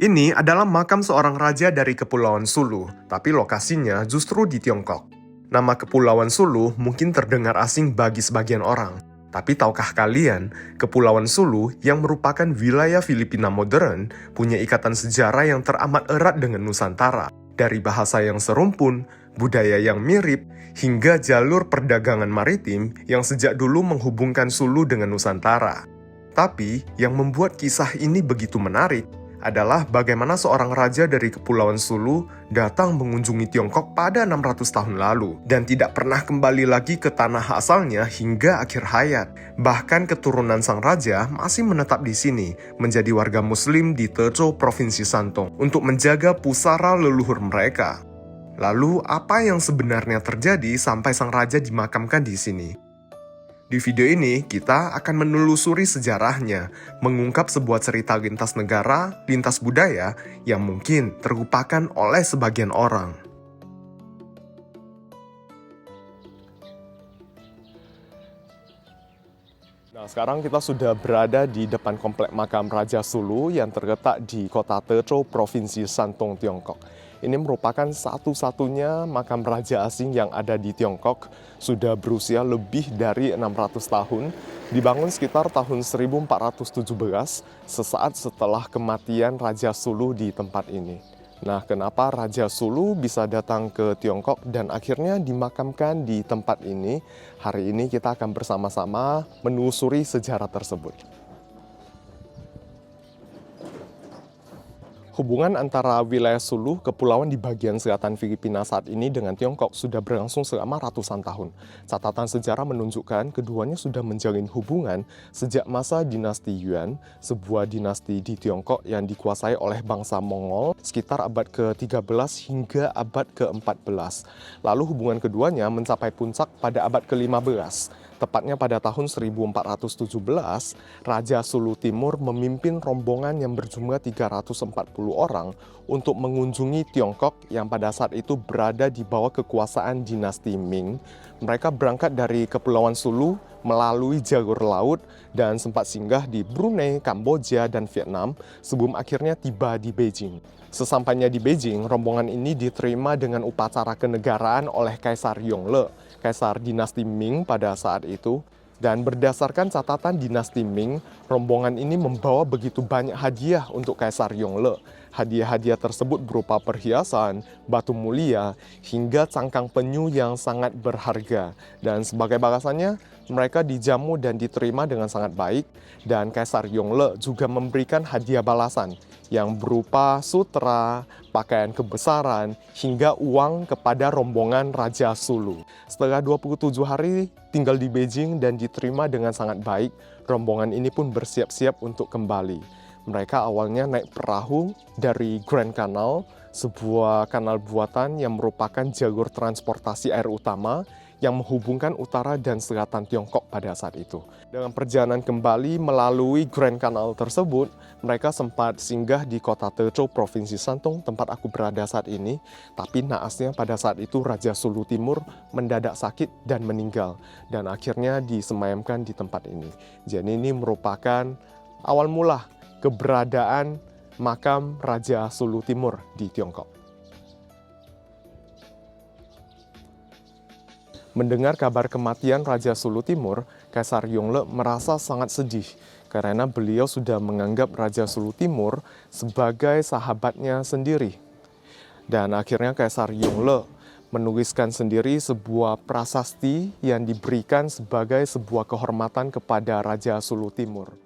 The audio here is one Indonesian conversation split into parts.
Ini adalah makam seorang raja dari Kepulauan Sulu, tapi lokasinya justru di Tiongkok. Nama Kepulauan Sulu mungkin terdengar asing bagi sebagian orang, tapi tahukah kalian, Kepulauan Sulu yang merupakan wilayah Filipina modern punya ikatan sejarah yang teramat erat dengan Nusantara. Dari bahasa yang serumpun, budaya yang mirip, hingga jalur perdagangan maritim yang sejak dulu menghubungkan Sulu dengan Nusantara. Tapi, yang membuat kisah ini begitu menarik adalah bagaimana seorang raja dari Kepulauan Sulu datang mengunjungi Tiongkok pada 600 tahun lalu dan tidak pernah kembali lagi ke tanah asalnya hingga akhir hayat. Bahkan keturunan sang raja masih menetap di sini, menjadi warga muslim di Techo, Provinsi Santong, untuk menjaga pusara leluhur mereka. Lalu, apa yang sebenarnya terjadi sampai sang raja dimakamkan di sini? Di video ini, kita akan menelusuri sejarahnya, mengungkap sebuah cerita lintas negara, lintas budaya, yang mungkin terlupakan oleh sebagian orang. Nah, sekarang kita sudah berada di depan komplek makam Raja Sulu yang terletak di kota Techo, Provinsi Santong, Tiongkok. Ini merupakan satu-satunya makam raja asing yang ada di Tiongkok, sudah berusia lebih dari 600 tahun, dibangun sekitar tahun 1417, sesaat setelah kematian Raja Sulu di tempat ini. Nah, kenapa Raja Sulu bisa datang ke Tiongkok dan akhirnya dimakamkan di tempat ini? Hari ini kita akan bersama-sama menelusuri sejarah tersebut. Hubungan antara wilayah Sulu, kepulauan di bagian selatan Filipina saat ini dengan Tiongkok sudah berlangsung selama ratusan tahun. Catatan sejarah menunjukkan keduanya sudah menjalin hubungan sejak masa dinasti Yuan, sebuah dinasti di Tiongkok yang dikuasai oleh bangsa Mongol sekitar abad ke-13 hingga abad ke-14. Lalu hubungan keduanya mencapai puncak pada abad ke-15. Tepatnya pada tahun 1417, Raja Sulu Timur memimpin rombongan yang berjumlah 340 orang untuk mengunjungi Tiongkok yang pada saat itu berada di bawah kekuasaan dinasti Ming. Mereka berangkat dari Kepulauan Sulu melalui jalur laut dan sempat singgah di Brunei, Kamboja, dan Vietnam sebelum akhirnya tiba di Beijing. Sesampainya di Beijing, rombongan ini diterima dengan upacara kenegaraan oleh Kaisar Yongle, Kaisar dinasti Ming pada saat itu. Dan berdasarkan catatan dinasti Ming, rombongan ini membawa begitu banyak hadiah untuk Kaisar Yongle. Hadiah-hadiah tersebut berupa perhiasan, batu mulia, hingga cangkang penyu yang sangat berharga. Dan sebagai balasannya, mereka dijamu dan diterima dengan sangat baik. Dan Kaisar Yongle juga memberikan hadiah balasan yang berupa sutra, pakaian kebesaran, hingga uang kepada rombongan Raja Sulu. Setelah 27 hari tinggal di Beijing dan diterima dengan sangat baik, rombongan ini pun bersiap-siap untuk kembali. Mereka awalnya naik perahu dari Grand Canal, sebuah kanal buatan yang merupakan jalur transportasi air utama yang menghubungkan utara dan selatan Tiongkok pada saat itu. Dalam perjalanan kembali melalui Grand Canal tersebut, mereka sempat singgah di kota Techo, Provinsi Santong, tempat aku berada saat ini. Tapi naasnya pada saat itu Raja Sulu Timur mendadak sakit dan meninggal, dan akhirnya disemayamkan di tempat ini. Jadi ini merupakan awal mula keberadaan makam Raja Sulu Timur di Tiongkok. Mendengar kabar kematian Raja Sulu Timur, Kaisar Yongle merasa sangat sedih karena beliau sudah menganggap Raja Sulu Timur sebagai sahabatnya sendiri. Dan akhirnya Kaisar Yongle menuliskan sendiri sebuah prasasti yang diberikan sebagai sebuah kehormatan kepada Raja Sulu Timur.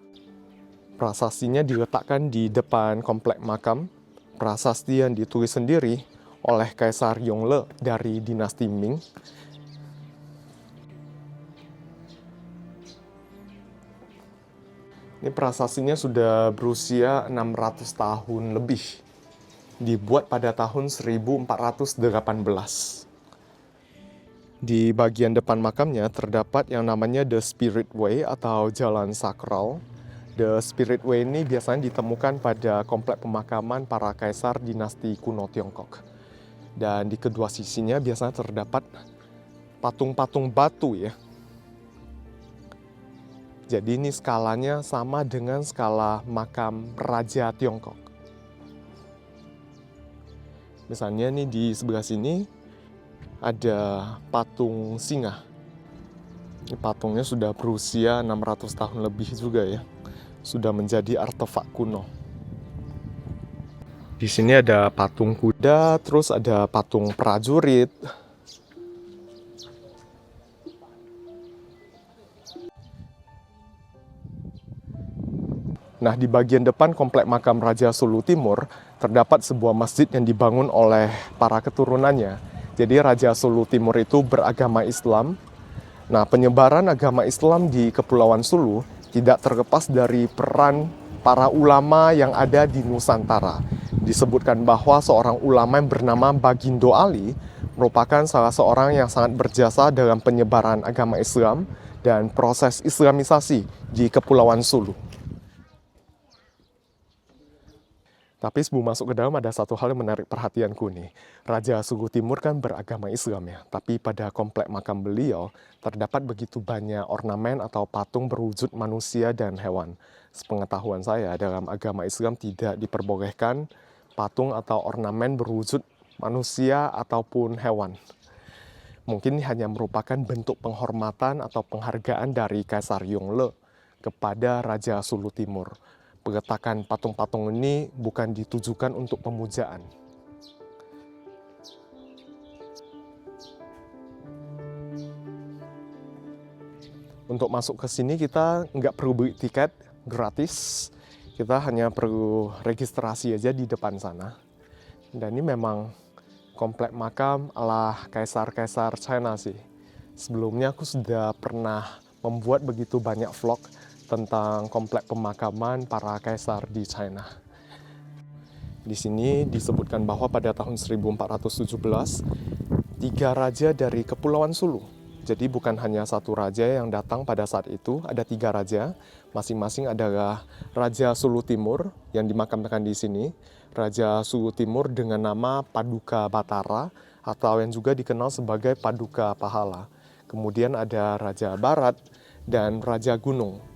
Prasastinya diletakkan di depan komplek makam. Prasasti yang ditulis sendiri oleh Kaisar Yongle dari dinasti Ming. Ini prasastinya sudah berusia 600 tahun lebih. Dibuat pada tahun 1418. Di bagian depan makamnya terdapat yang namanya The Spirit Way atau Jalan Sakral. The Spirit Way ini biasanya ditemukan pada komplek pemakaman para kaisar dinasti kuno Tiongkok. Dan di kedua sisinya biasanya terdapat patung-patung batu ya. Jadi ini skalanya sama dengan skala makam Raja Tiongkok. Misalnya nih di sebelah sini ada patung singa. Ini patungnya sudah berusia 600 tahun lebih juga ya. Sudah menjadi artefak kuno. Di sini ada patung kuda, terus ada patung prajurit. Nah, di bagian depan komplek makam Raja Sulu Timur terdapat sebuah masjid yang dibangun oleh para keturunannya. Jadi Raja Sulu Timur itu beragama Islam. Nah, penyebaran agama Islam di Kepulauan Sulu tidak terlepas dari peran para ulama yang ada di Nusantara. Disebutkan bahwa seorang ulama yang bernama Bagindo Ali merupakan salah seorang yang sangat berjasa dalam penyebaran agama Islam dan proses Islamisasi di Kepulauan Sulu. Tapi sebelum masuk ke dalam ada satu hal yang menarik perhatianku nih. Raja Sulu Timur kan beragama Islam ya, tapi pada komplek makam beliau terdapat begitu banyak ornamen atau patung berwujud manusia dan hewan. Sepengetahuan saya dalam agama Islam tidak diperbolehkan patung atau ornamen berwujud manusia ataupun hewan. Mungkin hanya merupakan bentuk penghormatan atau penghargaan dari Kaisar Yongle kepada Raja Sulu Timur. Peletakan patung-patung ini bukan ditujukan untuk pemujaan. Untuk masuk ke sini kita nggak perlu beli tiket, gratis. Kita hanya perlu registrasi aja di depan sana. Dan ini memang komplek makam ala kaisar-kaisar China sih. Sebelumnya aku sudah pernah membuat begitu banyak vlog tentang komplek pemakaman para kaisar di China. Di sini disebutkan bahwa pada tahun 1417, 3 raja dari Kepulauan Sulu. Jadi bukan hanya satu raja yang datang pada saat itu, ada 3 raja. Masing-masing adalah Raja Sulu Timur yang dimakamkan di sini. Raja Sulu Timur dengan nama Paduka Batara atau yang juga dikenal sebagai Paduka Pahala. Kemudian ada Raja Barat dan Raja Gunung.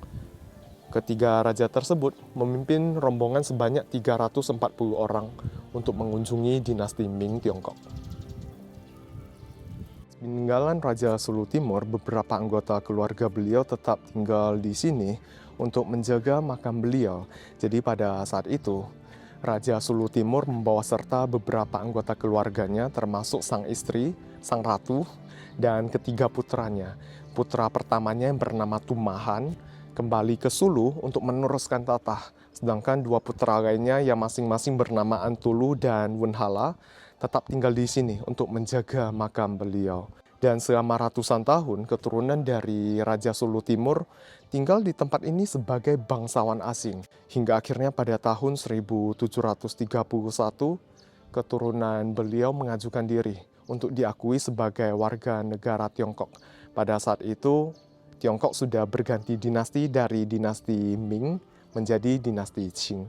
Ketiga raja tersebut memimpin rombongan sebanyak 340 orang untuk mengunjungi dinasti Ming Tiongkok. Peninggalan Raja Sulu Timur, beberapa anggota keluarga beliau tetap tinggal di sini untuk menjaga makam beliau. Jadi pada saat itu, Raja Sulu Timur membawa serta beberapa anggota keluarganya termasuk sang istri, sang ratu, dan ketiga putranya. Putra pertamanya yang bernama Tumahan kembali ke Sulu untuk meneruskan tatah, sedangkan 2 putra lainnya yang masing-masing bernama Antulu dan Wunhala tetap tinggal di sini untuk menjaga makam beliau. Dan selama ratusan tahun, keturunan dari Raja Sulu Timur tinggal di tempat ini sebagai bangsawan asing. Hingga akhirnya pada tahun 1731, keturunan beliau mengajukan diri untuk diakui sebagai warga negara Tiongkok. Pada saat itu, Tiongkok sudah berganti dinasti dari dinasti Ming menjadi dinasti Qing.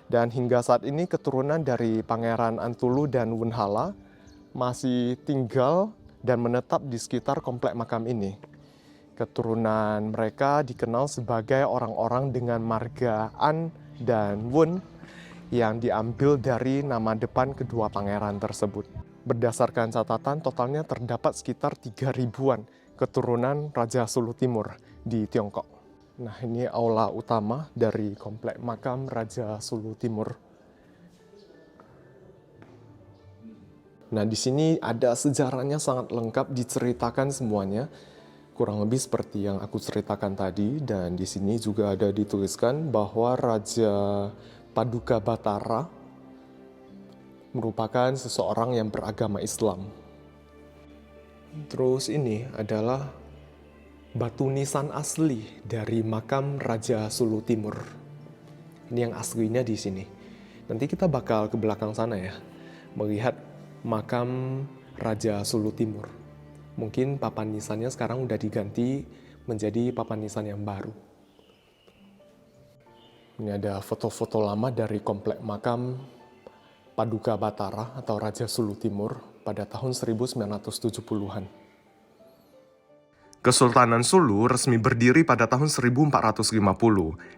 Dan hingga saat ini keturunan dari Pangeran Antulu dan Wunhala masih tinggal dan menetap di sekitar komplek makam ini. Keturunan mereka dikenal sebagai orang-orang dengan marga An dan Wun yang diambil dari nama depan kedua pangeran tersebut. Berdasarkan catatan, totalnya terdapat sekitar 3.000-an keturunan Raja Sulu Timur di Tiongkok. Nah, ini aula utama dari komplek makam Raja Sulu Timur. Nah, di sini ada sejarahnya sangat lengkap, diceritakan semuanya. Kurang lebih seperti yang aku ceritakan tadi, dan di sini juga ada dituliskan bahwa Raja Paduka Batara merupakan seseorang yang beragama Islam. Terus ini adalah batu nisan asli dari makam Raja Sulu Timur. Ini yang aslinya di sini. Nanti kita bakal ke belakang sana ya, melihat makam Raja Sulu Timur. Mungkin papan nisannya sekarang udah diganti menjadi papan nisan yang baru. Ini ada foto-foto lama dari komplek makam Paduka Batara atau Raja Sulu Timur pada tahun 1970-an. Kesultanan Sulu resmi berdiri pada tahun 1450,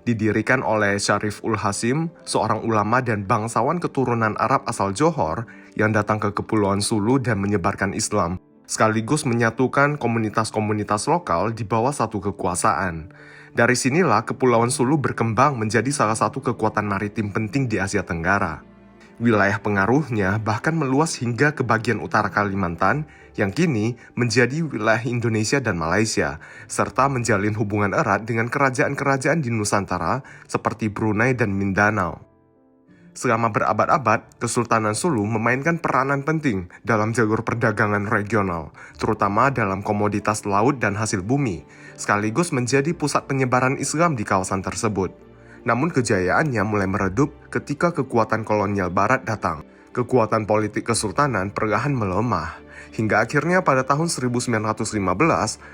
didirikan oleh Syarif ul Hasim, seorang ulama dan bangsawan keturunan Arab asal Johor yang datang ke Kepulauan Sulu dan menyebarkan Islam, sekaligus menyatukan komunitas-komunitas lokal di bawah satu kekuasaan. Dari sinilah Kepulauan Sulu berkembang menjadi salah satu kekuatan maritim penting di Asia Tenggara. Wilayah pengaruhnya bahkan meluas hingga ke bagian utara Kalimantan, yang kini menjadi wilayah Indonesia dan Malaysia, serta menjalin hubungan erat dengan kerajaan-kerajaan di Nusantara seperti Brunei dan Mindanao. Selama berabad-abad, Kesultanan Sulu memainkan peranan penting dalam jalur perdagangan regional, terutama dalam komoditas laut dan hasil bumi, sekaligus menjadi pusat penyebaran Islam di kawasan tersebut. Namun kejayaannya mulai meredup ketika kekuatan kolonial barat datang. Kekuatan politik kesultanan perlahan melemah, hingga akhirnya pada tahun 1915,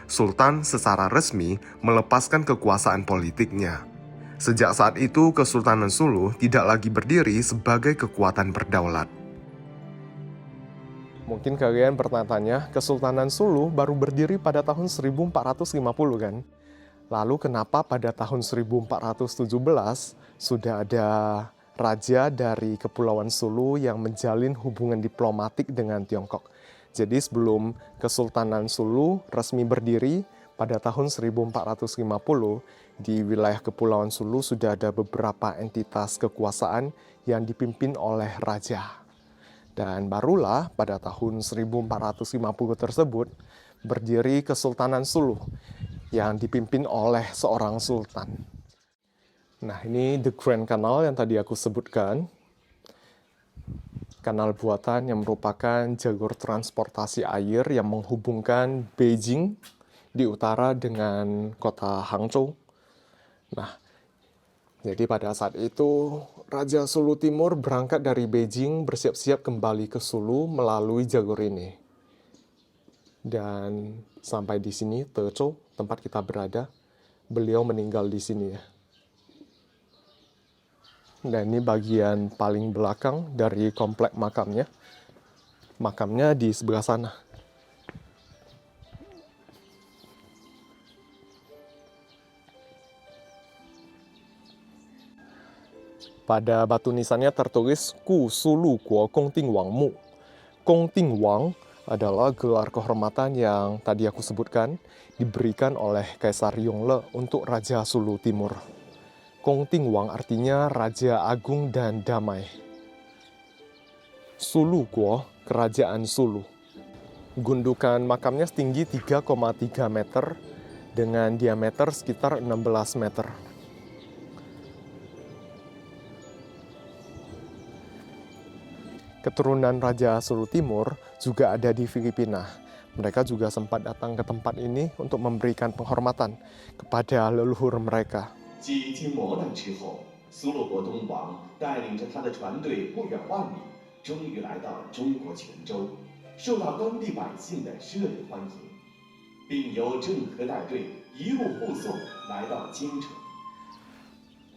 Sultan secara resmi melepaskan kekuasaan politiknya. Sejak saat itu, Kesultanan Sulu tidak lagi berdiri sebagai kekuatan berdaulat. Mungkin kalian bertanya, Kesultanan Sulu baru berdiri pada tahun 1450 kan? Lalu kenapa pada tahun 1417 sudah ada raja dari Kepulauan Sulu yang menjalin hubungan diplomatik dengan Tiongkok? Jadi sebelum Kesultanan Sulu resmi berdiri pada tahun 1450, di wilayah Kepulauan Sulu sudah ada beberapa entitas kekuasaan yang dipimpin oleh raja. Dan barulah pada tahun 1450 tersebut berdiri Kesultanan Sulu yang dipimpin oleh seorang sultan. Nah, ini The Grand Canal yang tadi aku sebutkan. Kanal buatan yang merupakan jalur transportasi air yang menghubungkan Beijing di utara dengan kota Hangzhou. Nah, jadi pada saat itu Raja Sulu Timur berangkat dari Beijing bersiap-siap kembali ke Sulu melalui jalur ini. Dan sampai di sini, Tezhou, tempat kita berada, beliau meninggal di sini ya. Dan ini bagian paling belakang dari komplek makamnya. Makamnya di sebelah sana. Pada batu nisannya tertulis Ku Sulu Guo Gong Ting Wang Mu. Gong Ting Wang adalah gelar kehormatan yang tadi aku sebutkan diberikan oleh Kaisar Yongle untuk Raja Sulu Timur. Gong Ting Wang artinya Raja Agung dan Damai. Sulu Guo, Kerajaan Sulu. Gundukan makamnya setinggi 3,3 meter dengan diameter sekitar 16 meter. Keturunan Raja Sulu Timur juga ada di Filipina. Mereka juga sempat datang ke tempat ini untuk memberikan penghormatan kepada leluhur mereka.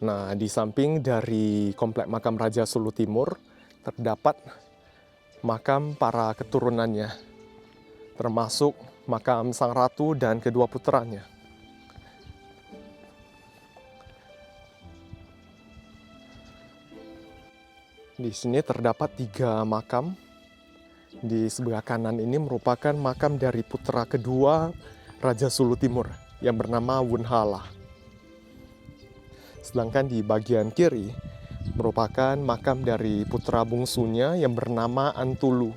Nah, di samping dari komplek makam Raja Sulu Timur, terdapat makam para keturunannya, termasuk makam sang ratu dan kedua putranya. Di sini terdapat 3 makam. Di sebelah kanan ini merupakan makam dari putra kedua Raja Sulu Timur yang bernama Wunhala. Sedangkan di bagian kiri merupakan makam dari putra bungsunya yang bernama Antulu.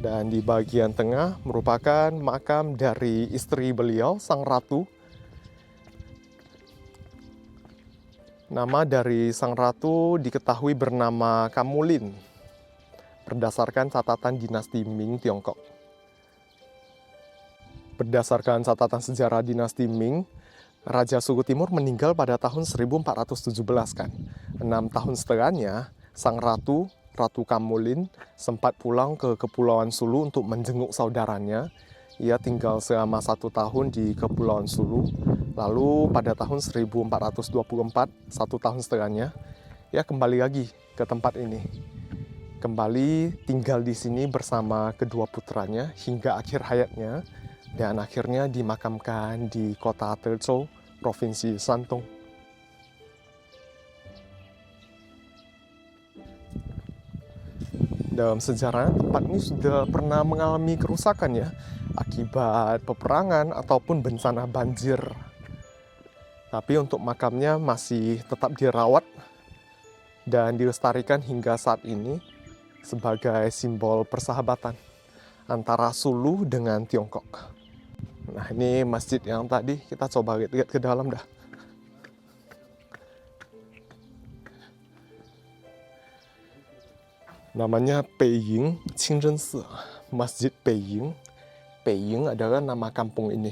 Dan di bagian tengah merupakan makam dari istri beliau, sang ratu. Nama dari sang ratu diketahui bernama Kamulin, berdasarkan catatan dinasti Ming Tiongkok. Berdasarkan catatan sejarah dinasti Ming, Raja Sulu Timur meninggal pada tahun 1417 kan. 6 tahun setelahnya, sang ratu, Ratu Kamulin, sempat pulang ke Kepulauan Sulu untuk menjenguk saudaranya. Ia tinggal selama 1 tahun di Kepulauan Sulu. Lalu pada tahun 1424, 1 tahun setelahnya, ia kembali lagi ke tempat ini. kembali tinggal di sini bersama kedua putranya hingga akhir hayatnya dan akhirnya dimakamkan di kota Tezhou, Provinsi Shantung. Dalam sejarah, tempat ini sudah pernah mengalami kerusakan ya, akibat peperangan ataupun bencana banjir. Tapi untuk makamnya masih tetap dirawat dan dilestarikan hingga saat ini sebagai simbol persahabatan antara Sulu dengan Tiongkok. Nah, ini masjid yang tadi kita coba lihat ke dalam dah. Namanya Peiying Qingzhensi, Masjid Peiying. Peiying adalah nama kampung ini.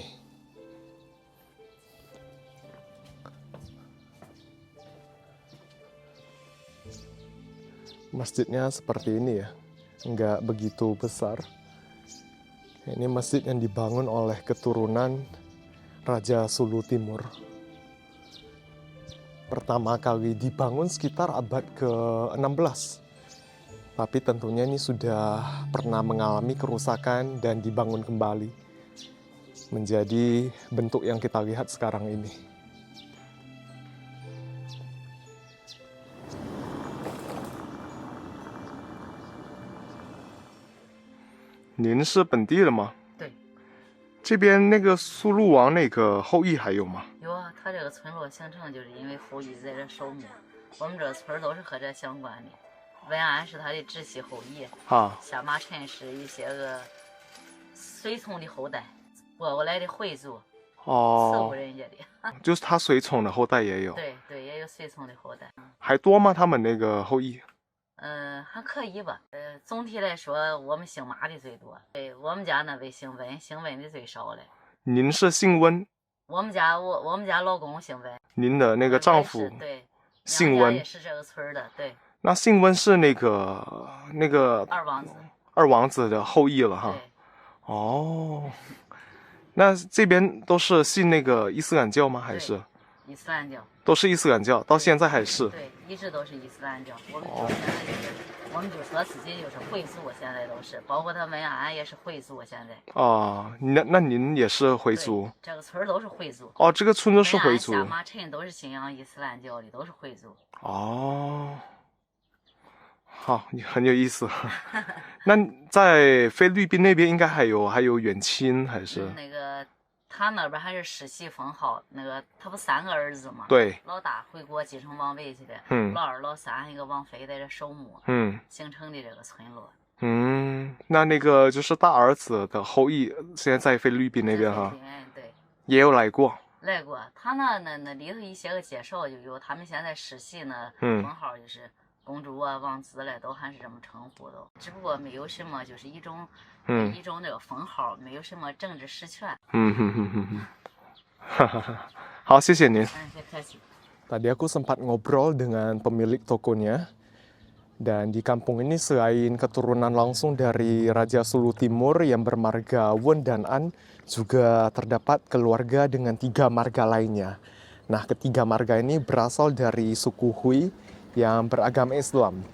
Masjidnya seperti ini ya, nggak begitu besar. Ini masjid yang dibangun oleh keturunan Raja Sulu Timur. Pertama kali dibangun sekitar abad ke-16. Tapi tentunya ini sudah pernah mengalami kerusakan dan dibangun kembali menjadi bentuk yang kita lihat sekarang ini.您是本地的吗？对，这边那个苏禄王那个后裔还有吗？有啊，他这个村落形成就是因为后裔在这守墓，我们这村都是和这相关的。文安是他的直系后裔，下马陈是一些个随从的后代，过过来的回族，伺候人家的。就是他随从的后代也有。对对，也有随从的后代。还多吗？他们那个后裔？还可以吧。总体来说，我们姓马的最多。对，我们家那位姓温，姓温的最少嘞。您是姓温？我们家老公姓温。您的那个丈夫？对，姓温，也是这个村的。对。那姓温是那个二王子的后裔了哈。哦，那这边都是信那个伊斯兰教吗？还是伊斯兰教？都是伊斯兰教，到现在还是。对，一直都是伊斯兰教。我们就说自己就是回族，现在都是，包括他们俺也是回族现在。哦，那您也是回族？这个村都是回族。哦，这个村都是回族。下马陈都是信仰伊斯兰教的，都是回族。哦。好，很有意思。那在菲律宾那边应该还有远亲还是？那个他那边还是世袭封号，那个他不3个儿子吗？对。老大回国继承王位去的，老二、老三一个王妃在这守墓，形成的这个村落。那个就是大儿子的后裔，现在在菲律宾那边哈。对。也有来过。来过，他那里头一些个介绍就有，他们现在世袭呢，封号就是。公主啊，王子嘞，都还是这么称呼的，只不过没有什么，就是一种那个封号，没有什么政治实权。好，谢谢您。客气。Tadi aku sempat ngobrol dengan pemilik tokonya, dan di kampung ini selain keturunan langsung dari Raja Sulu Timur yang bermarga Wen dan An, juga terdapat keluarga dengan 3 marga lainnya. Nah, ketiga marga ini berasal dari suku Hui yang beragama Islam.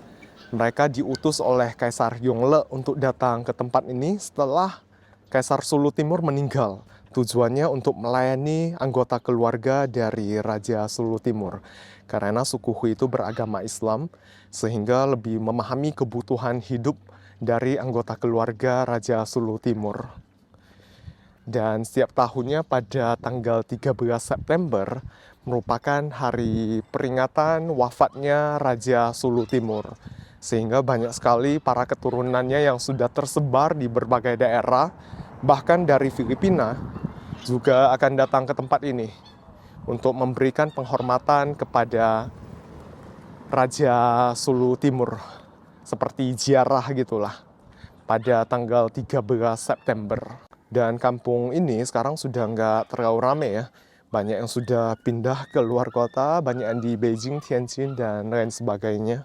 Mereka diutus oleh Kaisar Yongle untuk datang ke tempat ini setelah Kaisar Sulu Timur meninggal. Tujuannya untuk melayani anggota keluarga dari Raja Sulu Timur. Karena suku Hui itu beragama Islam, sehingga lebih memahami kebutuhan hidup dari anggota keluarga Raja Sulu Timur. Dan setiap tahunnya pada tanggal 13 September merupakan hari peringatan wafatnya Raja Sulu Timur. Sehingga banyak sekali para keturunannya yang sudah tersebar di berbagai daerah, bahkan dari Filipina, juga akan datang ke tempat ini untuk memberikan penghormatan kepada Raja Sulu Timur. Seperti ziarah gitulah, pada tanggal 13 September. Dan kampung ini sekarang sudah nggak terlalu rame ya. Banyak yang sudah pindah ke luar kota, banyak yang di Beijing, Tianjin, dan lain sebagainya.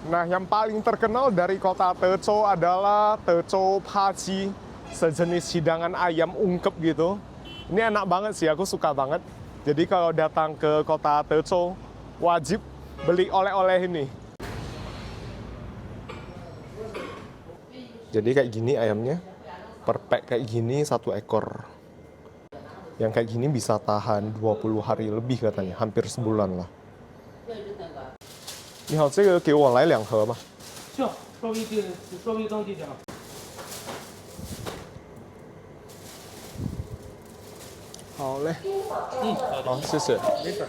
Nah, yang paling terkenal dari kota Tezhou adalah Tezhou Paji sejenis hidangan ayam ungkep gitu. Ini enak banget sih, aku suka banget. Jadi kalau datang ke kota Tezhou, wajib beli oleh-oleh ini. Jadi kayak gini ayamnya, per pack kayak gini 1 ekor. Yang kayak gini bisa tahan 20 hari lebih katanya, hampir sebulan lah. 你好，这个给我来2盒吧。行，稍微等几天。好嘞，好的，好，谢谢。没事。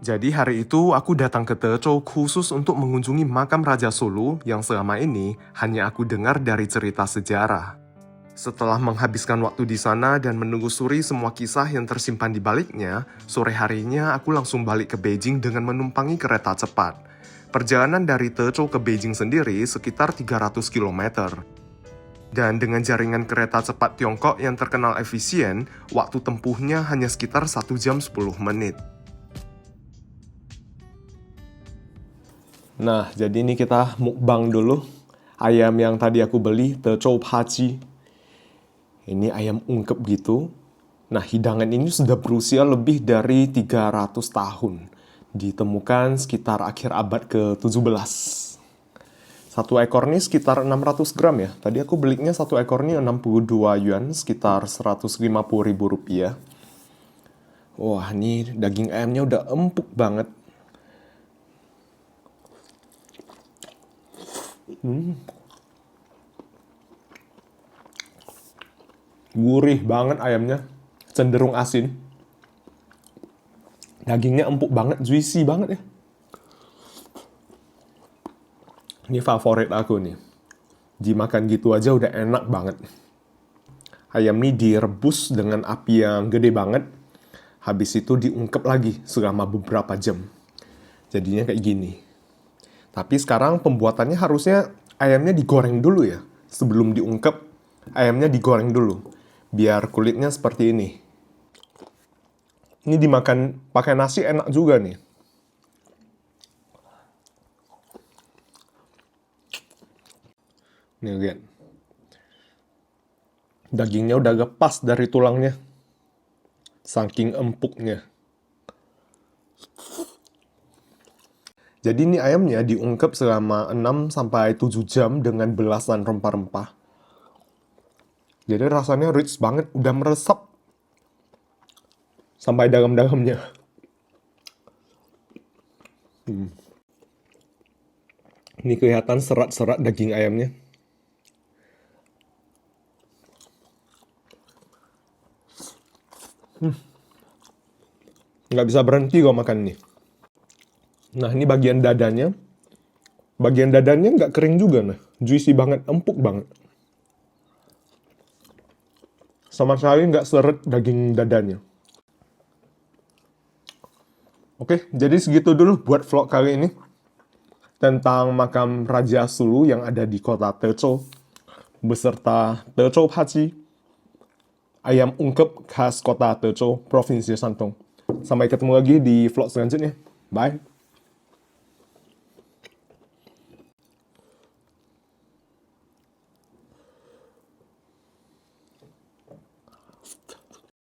Jadi hari itu aku datang ke Tezhou khusus untuk mengunjungi makam Raja Sulu yang selama ini hanya aku dengar dari cerita sejarah. Setelah menghabiskan waktu di sana dan menelusuri semua kisah yang tersimpan di baliknya, sore harinya aku langsung balik ke Beijing dengan menumpangi kereta cepat. Perjalanan dari Tezhou ke Beijing sendiri sekitar 300 km. Dan dengan jaringan kereta cepat Tiongkok yang terkenal efisien, waktu tempuhnya hanya sekitar 1 jam 10 menit. Nah, jadi ini kita mukbang dulu. Ayam yang tadi aku beli, Tezhou Paji. Ini ayam ungkep gitu. Nah, hidangan ini sudah berusia lebih dari 300 tahun. Ditemukan sekitar akhir abad ke-17. 1 ekor ini sekitar 600 gram ya. Tadi aku belinya 1 ekor ini 62 yuan, sekitar 150.000 rupiah. Wah, ini daging ayamnya udah empuk banget. Gurih banget ayamnya, cenderung asin. Dagingnya empuk banget, juicy banget ya. Ini favorit aku nih. Dimakan gitu aja udah enak banget. Ayam ini direbus dengan api yang gede banget. Habis itu diungkep lagi selama beberapa jam. Jadinya kayak gini. Tapi sekarang pembuatannya harusnya ayamnya digoreng dulu ya. Sebelum diungkep, ayamnya digoreng dulu. Biar kulitnya seperti ini. Ini dimakan pakai nasi enak juga nih. Nih lihat. Dagingnya udah lepas dari tulangnya. Saking empuknya. Jadi ini ayamnya diungkep selama 6-7 jam dengan belasan rempah-rempah. Jadi rasanya rich banget, udah meresap sampai dalam-dalamnya. Ini kelihatan serat-serat daging ayamnya. Nggak bisa berhenti kok makan ini. Nah, ini bagian dadanya. Bagian dadanya nggak kering juga, nah. Juicy banget, empuk banget. Sama sekali nggak seret daging dadanya. Oke, jadi segitu dulu buat vlog kali ini. Tentang makam Raja Sulu yang ada di kota Tezhou. Beserta Tezhou Paji. Ayam ungkep khas kota Tezhou, Provinsi Shandong. Sampai ketemu lagi di vlog selanjutnya. Bye!